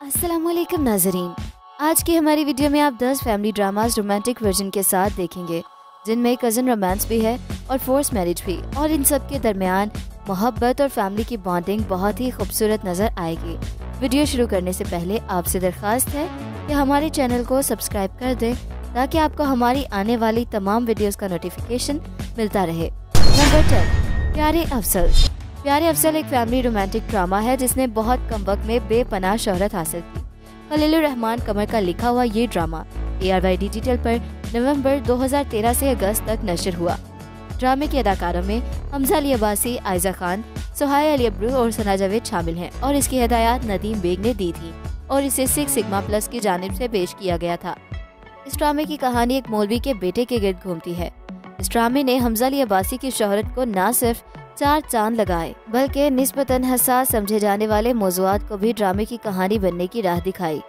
अस्सलामुअलैकुम नाजरीन, आज की हमारी वीडियो में आप 10 फैमिली ड्रामास रोमांटिक वर्जन के साथ देखेंगे जिनमें कजन रोमांस भी है और फोर्स मैरिज भी, और इन सब के दरमियान मोहब्बत और फैमिली की बॉन्डिंग बहुत ही खूबसूरत नजर आएगी। वीडियो शुरू करने से पहले आपसे दरख्वास्त है कि हमारे चैनल को सब्सक्राइब कर दें ताकि आपको हमारी आने वाली तमाम वीडियोस का नोटिफिकेशन मिलता रहे। नंबर 10, प्यारे अफसल। प्यारे अफसल एक फैमिली रोमांटिक ड्रामा है जिसने बहुत कम वक्त में बेपनाह शोहरत हासिल की। खलीलुर रहमान कमर का लिखा हुआ ये ड्रामा ARY डिजिटल पर नवंबर 2013 से अगस्त तक नशर हुआ। ड्रामे के अदाकारों में हमजा अली अब्बासी, आयजा खान, सुहाय अली अब्रू और सना जावेद शामिल हैं और इसकी हिदायत नदीम बेग ने दी थी और इसे 6 सिग्मा प्लस की जानिब से पेश किया गया था। इस ड्रामे की कहानी एक मौलवी के बेटे के गिर्द घूमती है। इस ड्रामे ने हमजा अली अब्बासी की शोहरत को न सिर्फ 4 चांद लगाए बल्कि निस्बतन हसास समझे जाने वाले मौज़ूआत को भी ड्रामे की कहानी बनने की राह दिखाई।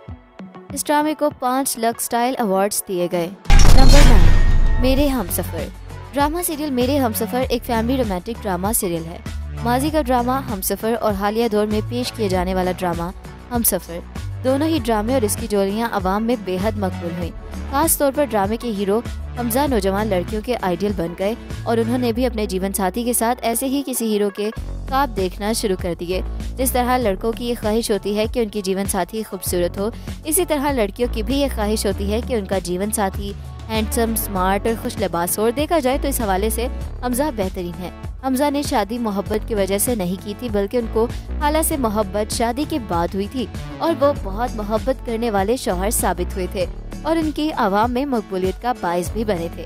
इस ड्रामे को 5 लक्स स्टाइल अवार्ड्स दिए गए। नंबर 9, मेरे हमसफर। ड्रामा सीरियल मेरे हमसफर एक फैमिली रोमांटिक ड्रामा सीरियल है। माजी का ड्रामा हमसफर और हालिया दौर में पेश किए जाने वाला ड्रामा हमसफर, दोनों ही ड्रामे और इसकी जोड़ियां अवाम में बेहद मकबूल हुई। खास तौर पर ड्रामे के हीरो हमजा नौजवान लड़कियों के आइडियल बन गए और उन्होंने भी अपने जीवन साथी के साथ ऐसे ही किसी हीरो के ख्वाब देखना शुरू कर दिए। जिस तरह लड़कों की ये ख्वाहिश होती है कि उनकी जीवन साथी खूबसूरत हो, इसी तरह लड़कियों की भी ये ख्वाहिश होती है कि उनका जीवन साथी हैंडसम, स्मार्ट और खुश लिबास हो। और देखा जाए तो इस हवाले से हमजा बेहतरीन है। हमजा ने शादी मोहब्बत की वजह से नहीं की थी बल्कि उनको हाला से मोहब्बत शादी के बाद हुई थी और वो बहुत मोहब्बत करने वाले शौहर साबित हुए थे और उनकी आवाम में मकबूलियत का बाइस भी बने थे।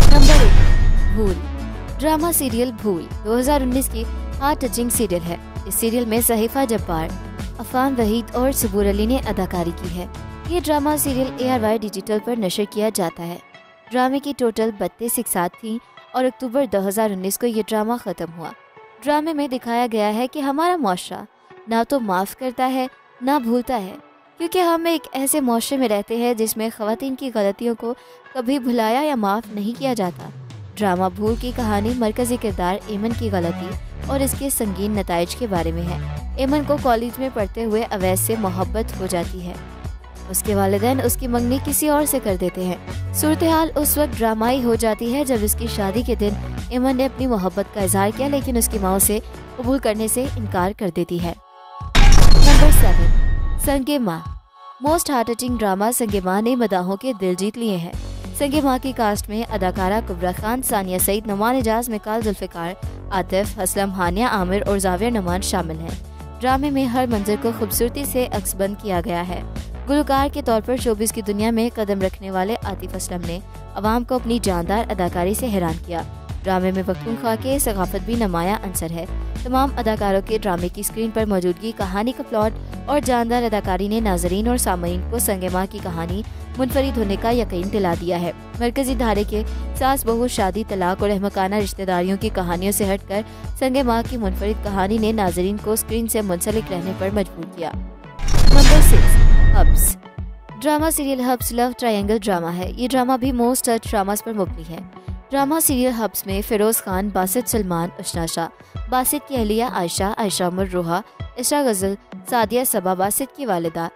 नंबर 1, भूल। ड्रामा सीरियल भूल 2019 की हार्ट टचिंग सीरियल है। इस सीरियल में सहीफा जब्बार, अफान वहीद और सबूर अली ने अदाकारी की है। ये ड्रामा सीरियल ARY डिजिटल पर नशर किया जाता है। ड्रामे की टोटल 32 इकसात थी और अक्टूबर 2019 को ये ड्रामा खत्म हुआ। ड्रामे में दिखाया गया है कि हमारा मुआशरा ना तो माफ़ करता है ना भूलता है, क्योंकि हम एक ऐसे मुआशरे में रहते हैं जिसमें ख़वातीन की गलतियों को कभी भुलाया या माफ़ नहीं किया जाता। ड्रामा भूल की कहानी मरकज़ी किरदार एमन की गलती और इसके संगीन नताइज के बारे में है। एमन को कॉलेज में पढ़ते हुए अवैस से मोहब्बत हो जाती है। उसके वालिदैन उसकी मंगनी किसी और से कर देते हैं। सूरत हाल उस वक्त ड्रामाई हो जाती है जब उसकी शादी के दिन एमन ने अपनी मोहब्बत का इजहार किया, लेकिन उसकी माँ उसे कबूल करने से इनकार कर देती है। नंबर 7, संगे माँ। मोस्ट हार्ट टचिंग ड्रामा संगे माँ ने मदाहों के दिल जीत लिए हैं। संगे माँ की कास्ट में अदाकारा कुबरा खान, सानिया सईद, नुमान एजाज, मिकाल जुल्फ़िकार, आतिफ असलम, हानिया आमिर और जावियर नुमान शामिल हैं। ड्रामे में हर मंजर को खूबसूरती से अक्सबंद किया गया है। गुलकार के तौर पर शोबिस की दुनिया में कदम रखने वाले आतिफ असलम ने अवाम को अपनी जानदार अदाकारी से हैरान किया। ड्रामे में पख्तूनख्वा के सकाफत भी नुमाया अंसर है। तमाम अदाकारों के ड्रामे की स्क्रीन पर मौजूदगी, कहानी का प्लॉट और जानदार अदाकारी ने नाजरीन और सामईन को संगे माँ की कहानी मुनफरिद होने का यकीन दिला दिया है। मरकजी धारे के सास बहू, शादी, तलाक और अहमकाना रिश्तेदारियों की कहानियों से हटकर संगे माँ की मुनफरिद कहानी ने नाजरीन को स्क्रीन से मुंसलिक रहने पर मजबूर किया। Number 6, Habs. Drama serial Habs love triangle drama है। ये ड्रामा भी मोस्ट टच ड्रामास पर मुबनी है। ड्रामा सीरियल हब्स में फिरोज खान, बासित सलमान, उशना शाह, बासित की अहलिया आयशा, आयशा उमर रोहा, इसरा गजल, सादिया सबा, बासित की वालिदा,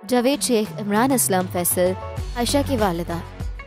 जावेद शेख, इमरान असलम, फैसल, आयशा की वालिदा,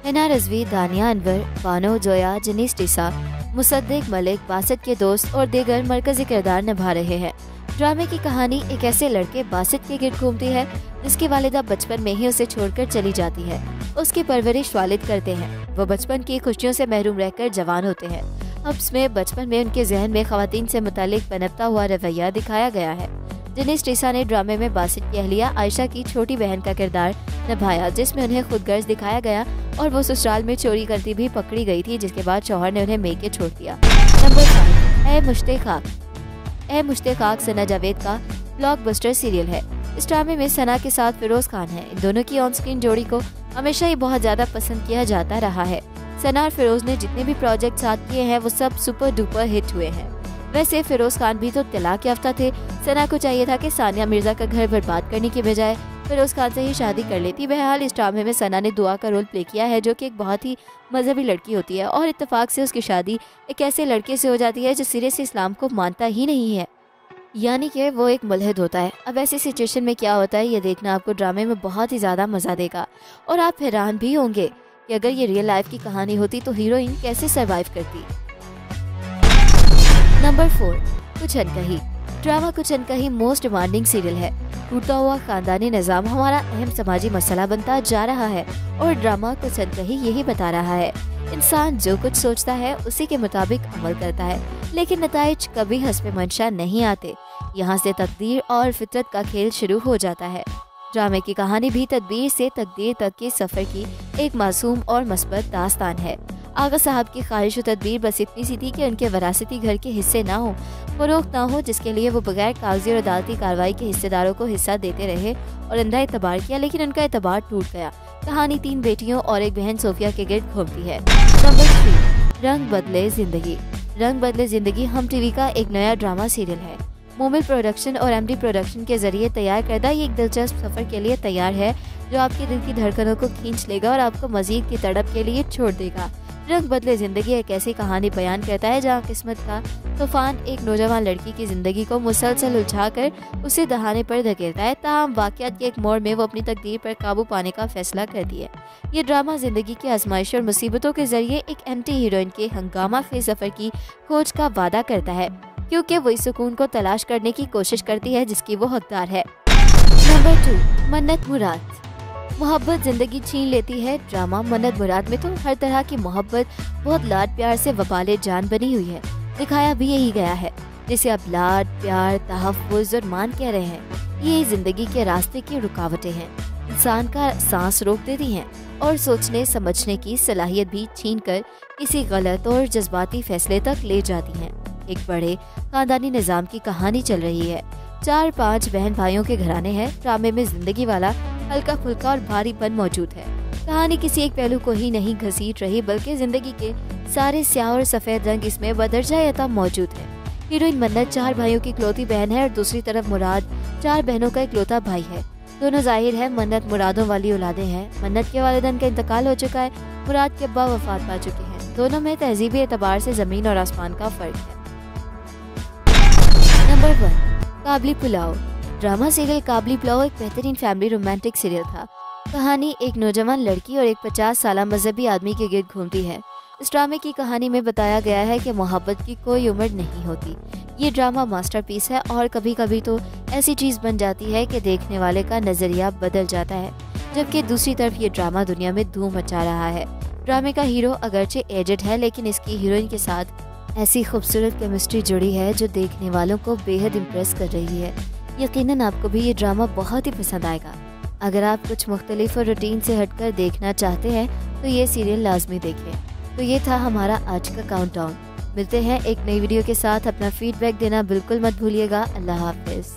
हिना रजवी, दानिया अनवर, बानो, जोया, जनीस टीसा, मुसद्दिक मलिक, बासित के दोस्त और दीगर मरकजी किरदार निभा रहे हैं। ड्रामे की कहानी एक ऐसे लड़के बासित के गिर्द घूमती है जिसकी वालिदा बचपन में ही उसे छोड़कर चली जाती है। उसकी परवरिश वालिद करते हैं। वो बचपन की खुशियों से महरूम रहकर जवान होते हैं। हब्स में बचपन में उनके जहन में खवातीन से मुतालिक पनपता हुआ रवैया दिखाया गया है। जनीस टीसा ने ड्रामे में बासित की अहलिया आयशा की छोटी बहन का किरदार निभाया, जिसमें उन्हें खुदगर्ज दिखाया गया और वो ससुराल में चोरी करती भी पकड़ी गई थी, जिसके बाद शौहर ने उन्हें मेके छोड़ दिया। नंबर 5, ए मुश्ते खाक सना जावेद का ब्लॉकबस्टर सीरियल है। इस ड्रामे में सना के साथ फिरोज खान है। इन दोनों की ऑन स्क्रीन जोड़ी को हमेशा ही बहुत ज्यादा पसंद किया जाता रहा है। सना और फिरोज ने जितने भी प्रोजेक्ट साथ किए हैं वो सब सुपर डुपर हिट हुए हैं। वैसे फिरोज खान भी तो तलाक याफ्ता थे। सना को चाहिए था कि सानिया मिर्जा का घर बर्बाद करने की बजाय फिरोज खान से ही शादी कर लेती। बहरहाल इस ड्रामे में सना ने दुआ का रोल प्ले किया है, जो कि एक बहुत ही मजहबी लड़की होती है और इत्तेफाक से उसकी शादी एक ऐसे लड़के से हो जाती है जो सिरे से इस्लाम को मानता ही नहीं है। यानी कि वो एक मुल्हिद होता है। अब ऐसी सिचुएशन में क्या होता है ये देखना आपको ड्रामे में बहुत ही ज़्यादा मज़ा देगा और आप हैरान भी होंगे कि अगर ये रियल लाइफ की कहानी होती तो हीरोइन कैसे सरवाइव करती। नंबर 4, कुछ अनकही। ड्रामा कुछ अनकही मोस्ट डिमांडिंग सीरियल है। टूटा हुआ खानदानी निज़ाम हमारा अहम समाजी मसला बनता जा रहा है और ड्रामा कुछ अनकही यही बता रहा है। इंसान जो कुछ सोचता है उसी के मुताबिक अमल करता है, लेकिन नताइज कभी हस्बे मंशा नहीं आते। यहाँ से तकदीर और फितरत का खेल शुरू हो जाता है। ड्रामे की कहानी भी तदबीर से तकदीर तक के सफर की एक मासूम और मस्बत दास्तान है। आगा साहब की ख्वाहिश व तदबीर बस इतनी सी थी कि उनके वरासती घर के हिस्से ना हो, फरोख्त ना हो, जिसके लिए वो बगैर कागजी और अदालती कार्रवाई के हिस्सेदारों को हिस्सा देते रहे और अंधा एतबार किया, लेकिन उनका एतबार टूट गया। कहानी 3 बेटियों और एक बहन सोफिया के गिर्द घूमती है। नंबर 3, रंग बदले जिंदगी। रंग बदले जिंदगी हम टीवी का एक नया ड्रामा सीरियल है। मोमिल प्रोडक्शन और एमडी प्रोडक्शन के जरिए तैयार करदा ये एक दिलचस्प सफर के लिए तैयार है जो आपके दिल की धड़कनों को खींच लेगा और आपको मजीद की तड़प के लिए छोड़ देगा। रंग बदले जिंदगी एक ऐसी कहानी बयान करता है जहाँ किस्मत का तूफान एक नौजवान लड़की की जिंदगी को मुसलसल उलझाकर उसे दहाने पर धकेलता है। ताहम वाक़यात के एक मोड़ में वो अपनी तकदीर पर काबू पाने का फैसला करती है। ये ड्रामा जिंदगी की आजमाइश और मुसीबतों के जरिए एक एंटी हीरोइन के हंगामा खेज सफर की खोज का वादा करता है, क्योंकि वो इस सुकून को तलाश करने की कोशिश करती है जिसकी वो हकदार है। नंबर 2, मन्नत मुराद। मोहब्बत जिंदगी छीन लेती है। ड्रामा मन्नत मुराद में तो हर तरह की मोहब्बत बहुत लाड प्यार से वबाले जान बनी हुई है। दिखाया भी यही गया है, जिसे अब लाड प्यार तहफ़्फ़ुज़ और मान कह रहे हैं। ये जिंदगी के रास्ते की रुकावटें हैं, इंसान का सांस रोक देती हैं और सोचने समझने की सलाहियत भी छीन कर किसी गलत और जज्बाती फैसले तक ले जाती हैं। एक बड़े खानदानी निज़ाम की कहानी चल रही है। 4-5 बहन भाइयों के घराने हैं। ड्रामे में जिंदगी वाला हल्का फुल्का और भारीपन मौजूद है। कहानी किसी एक पहलू को ही नहीं घसीट रही, बल्कि जिंदगी के सारे स्याह और सफेद रंग इसमें बदरजा यता मौजूद है। हीरोइन मन्नत 4 भाइयों की इकलौती बहन है और दूसरी तरफ मुराद 4 बहनों का इकलौता भाई है। दोनों जाहिर है मन्नत मुरादों वाली औलादें हैं। मन्नत के वालिदैन का इंतकाल हो चुका है, मुराद के अब्बा वफात पा चुके हैं। दोनों में तहजीबी एतबार से जमीन और आसमान का फर्क है। Number 1, Kabli Pulao. Drama serial Kabli Pulao एक बेहतरीन फैमिली रोमांटिक सीरियल था। कहानी एक नौजवान लड़की और एक 50 साल मजहबी आदमी के गिर्द घूमती है। इस ड्रामे की कहानी में बताया गया है कि मोहब्बत की कोई उम्र नहीं होती। ये ड्रामा मास्टरपीस है और कभी कभी तो ऐसी चीज बन जाती है कि देखने वाले का नजरिया बदल जाता है। जबकि दूसरी तरफ ये ड्रामा दुनिया में धूम मचा रहा है। ड्रामे का हीरो अगरचे एजेड है, लेकिन इसकी हीरोइन के साथ ऐसी खूबसूरत केमिस्ट्री जुड़ी है जो देखने वालों को बेहद इम्प्रेस कर रही है। यकीनन आपको भी ये ड्रामा बहुत ही पसंद आएगा। अगर आप कुछ मुख्तलिफ और रूटीन से हटकर देखना चाहते हैं तो ये सीरियल लाजमी देखें। तो ये था हमारा आज का काउंटडाउन। मिलते हैं एक नई वीडियो के साथ। अपना फीडबैक देना बिल्कुल मत भूलिएगा। अल्लाह हाफिज़।